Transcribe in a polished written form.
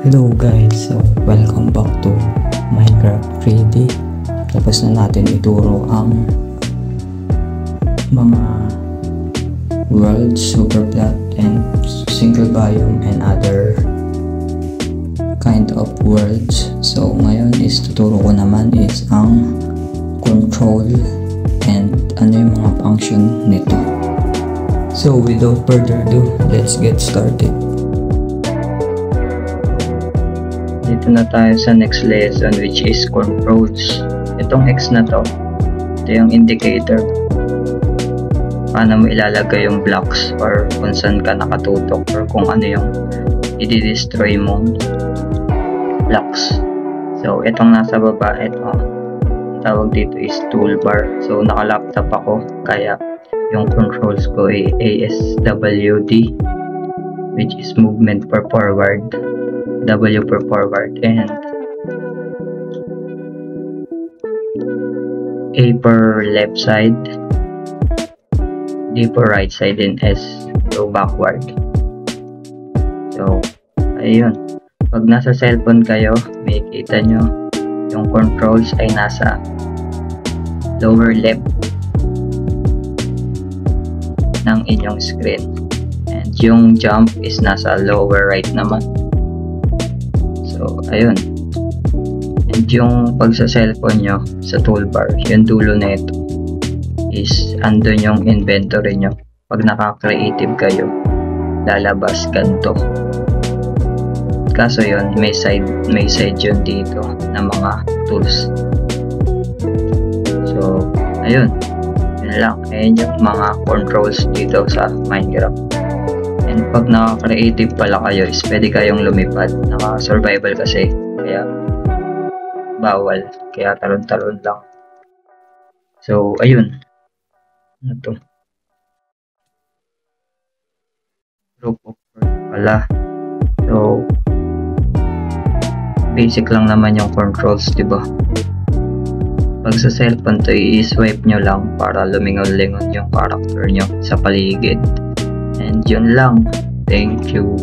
Hello guys, so welcome back to Minecraft 3D. Tapos na natin ituro ang mga worlds, superplot, and single biome and other kind of worlds. So ngayon is tuturo ko naman is ang control and ano yung mga function nito. So without further ado, let's get started. Dito na tayo sa next lesson, which is controls. Itong X na to, ito yung indicator. Paano mo ilalagay yung blocks or kung saan ka nakatutok or kung ano yung i-destroy mong blocks. So itong nasa baba, ito tawag dito is toolbar. So naka-laptop ako, kaya yung controls ko ay ASWD, which is movement for forward, W for forward, and A for left side, D for right side, and S go backward. So ayun, pag nasa cellphone kayo, may kita nyo yung controls ay nasa lower left ng inyong screen, and yung jump is nasa lower right naman. So ayun, and yung pag sa cellphone nyo sa toolbar, yung dulo na ito is andun yung inventory nyo. Pag naka-creative kayo, lalabas ganito. Kaso yun, may side yun dito na mga tools. So ayun, yun lang. Ayan yung mga controls dito sa Minecraft. And pag naka-creative pala kayo, is pwede kayong lumipad. Naka-survival kasi, kaya bawal, kaya talon-talon lang. So ayun, ano to? Group of words pala. So basic lang naman yung controls, diba? Pag sa cellphone to, i-swipe nyo lang para lumingon-lingon yung character nyo sa paligid. And yun lang. Thank you.